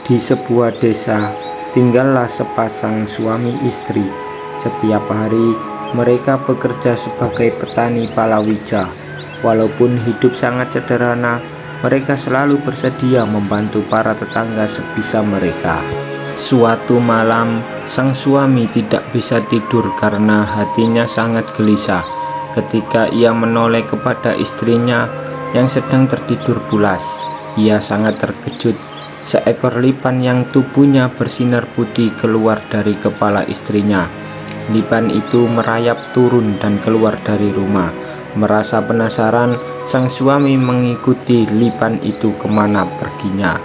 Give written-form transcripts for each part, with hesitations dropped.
Di sebuah desa, tinggallah sepasang suami istri. Setiap hari, mereka bekerja sebagai petani palawija. Walaupun hidup sangat sederhana, mereka selalu bersedia membantu para tetangga sebisa mereka. Suatu malam, sang suami tidak bisa tidur karena hatinya sangat gelisah. Ketika ia menoleh kepada istrinya yang sedang tertidur pulas, ia sangat terkejut. Seekor lipan yang tubuhnya bersinar putih keluar dari kepala istrinya. Lipan itu merayap turun dan keluar dari rumah. Merasa penasaran, sang suami mengikuti lipan itu kemana perginya.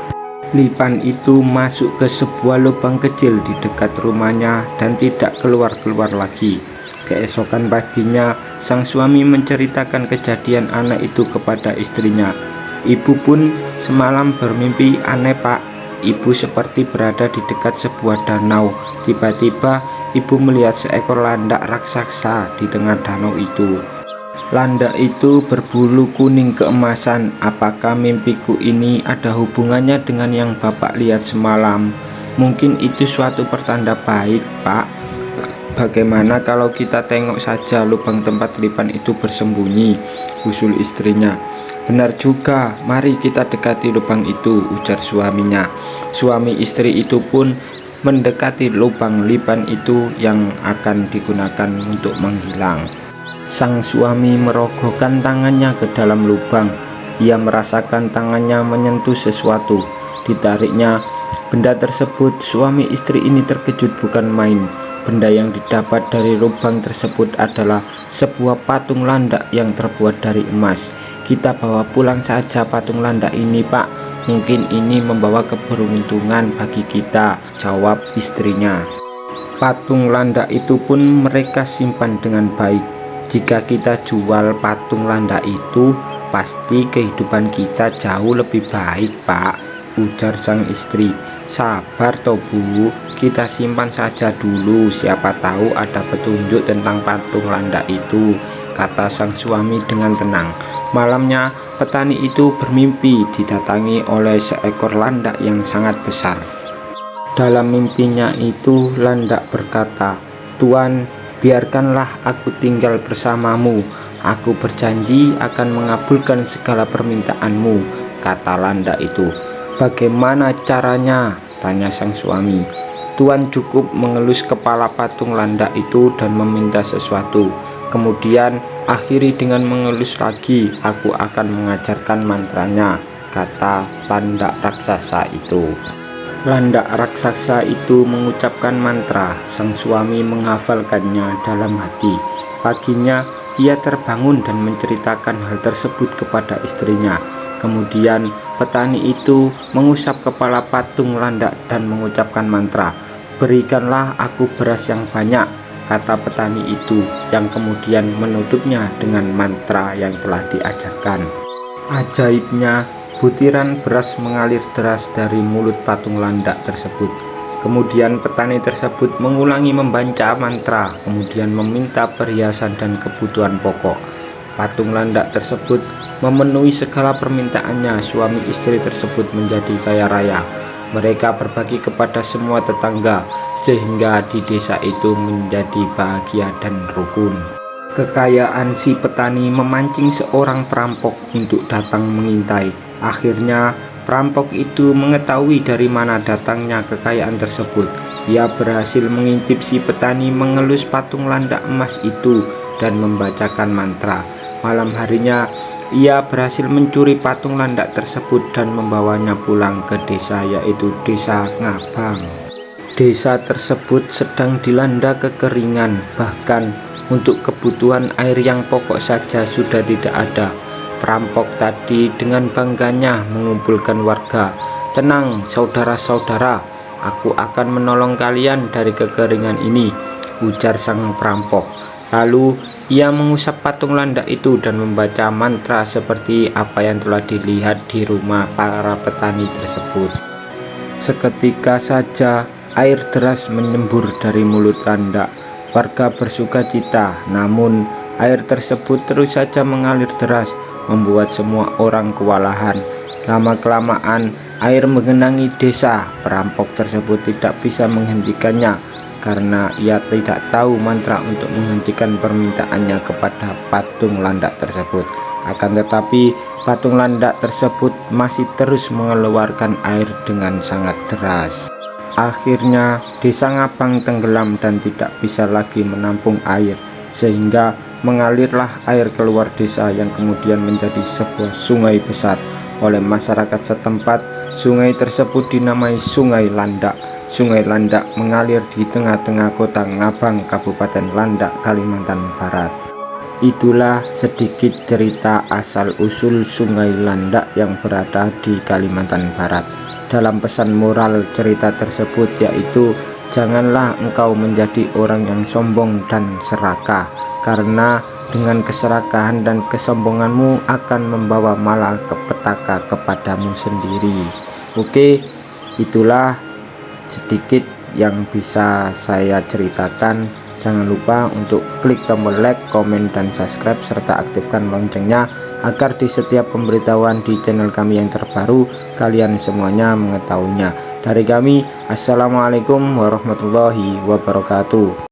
Lipan itu masuk ke sebuah lubang kecil di dekat rumahnya dan tidak keluar-keluar lagi. Keesokan paginya, sang suami menceritakan kejadian aneh itu kepada istrinya. Ibu pun semalam bermimpi aneh, Pak. Ibu seperti berada di dekat sebuah danau. Tiba-tiba ibu melihat seekor landak raksasa di tengah danau itu. Landak itu berbulu kuning keemasan. Apakah mimpiku ini ada hubungannya dengan yang Bapak lihat semalam? Mungkin itu suatu pertanda baik, Pak. Bagaimana kalau kita tengok saja lubang tempat lipan itu bersembunyi? Usul istrinya. Benar juga, mari kita dekati lubang itu, ujar suaminya. Suami istri itu pun mendekati lubang lipan itu yang akan digunakan untuk menghilang. Sang suami merogohkan tangannya ke dalam lubang. Ia merasakan tangannya menyentuh sesuatu. Ditariknya benda tersebut, suami istri ini terkejut bukan main. Benda yang didapat dari lubang tersebut adalah sebuah patung landak yang terbuat dari emas. Kita bawa pulang saja patung landak ini, Pak. Mungkin ini membawa keberuntungan bagi kita, jawab istrinya. Patung landak itu pun mereka simpan dengan baik. Jika kita jual patung landak itu, pasti kehidupan kita jauh lebih baik, Pak, ujar sang istri. Sabar toh Bu, kita simpan saja dulu, siapa tahu ada petunjuk tentang patung landak itu, kata sang suami dengan tenang. Malamnya, petani itu bermimpi didatangi oleh seekor landak yang sangat besar. Dalam mimpinya itu, landak berkata, "Tuan, biarkanlah aku tinggal bersamamu. Aku berjanji akan mengabulkan segala permintaanmu," kata landak itu. "Bagaimana caranya?" tanya sang suami. Tuan cukup mengelus kepala patung landak itu dan meminta sesuatu. Kemudian akhiri dengan mengelus lagi, aku akan mengajarkan mantranya, kata landak raksasa itu. Landak raksasa itu mengucapkan mantra. Sang suami menghafalkannya dalam hati. Paginya ia terbangun dan menceritakan hal tersebut kepada istrinya. Kemudian petani itu mengusap kepala patung landak dan mengucapkan mantra. "Berikanlah aku beras yang banyak," kata petani itu, yang kemudian menutupnya dengan mantra yang telah diajarkan. Ajaibnya, butiran beras mengalir deras dari mulut patung landak tersebut. Kemudian petani tersebut mengulangi membaca mantra, kemudian meminta perhiasan dan kebutuhan pokok. Patung landak tersebut memenuhi segala permintaannya. Suami istri tersebut menjadi kaya raya. Mereka berbagi kepada semua tetangga, sehingga di desa itu menjadi bahagia dan rukun. Kekayaan si petani memancing seorang perampok untuk datang mengintai. Akhirnya perampok itu mengetahui dari mana datangnya kekayaan tersebut. Ia berhasil mengintip si petani mengelus patung landak emas itu dan membacakan mantra. Malam harinya ia berhasil mencuri patung landak tersebut dan membawanya pulang ke desa, yaitu desa Ngabang. Desa tersebut sedang dilanda kekeringan, bahkan untuk kebutuhan air yang pokok saja sudah tidak ada. Perampok tadi dengan bangganya mengumpulkan warga. "Tenang saudara-saudara, aku akan menolong kalian dari kekeringan ini," ujar sang perampok. Lalu ia mengusap patung landak itu dan membaca mantra seperti apa yang telah dilihat di rumah para petani tersebut. Seketika saja air deras menyembur dari mulut landak. Warga bersuka cita, namun air tersebut terus saja mengalir deras, membuat semua orang kewalahan. Lama-kelamaan air menggenangi desa. Perampok tersebut tidak bisa menghentikannya karena ia tidak tahu mantra untuk menghentikan permintaannya kepada patung landak tersebut. Akan tetapi patung landak tersebut masih terus mengeluarkan air dengan sangat deras. Akhirnya desa Ngabang tenggelam dan tidak bisa lagi menampung air, sehingga mengalirlah air keluar desa yang kemudian menjadi sebuah sungai besar. Oleh masyarakat setempat, sungai tersebut dinamai Sungai Landak. Sungai Landak mengalir di tengah-tengah kota Ngabang, Kabupaten Landak, Kalimantan Barat. Itulah sedikit cerita asal-usul Sungai Landak yang berada di Kalimantan Barat. Dalam pesan moral cerita tersebut yaitu, janganlah engkau menjadi orang yang sombong dan serakah, karena dengan keserakahan dan kesombonganmu akan membawa malapetaka kepadamu sendiri. Oke, itulah sedikit yang bisa saya ceritakan. Jangan lupa untuk klik tombol like, komen, dan subscribe, serta aktifkan loncengnya agar di setiap pemberitahuan di channel kami yang terbaru kalian semuanya mengetahuinya. Dari kami, assalamualaikum warahmatullahi wabarakatuh.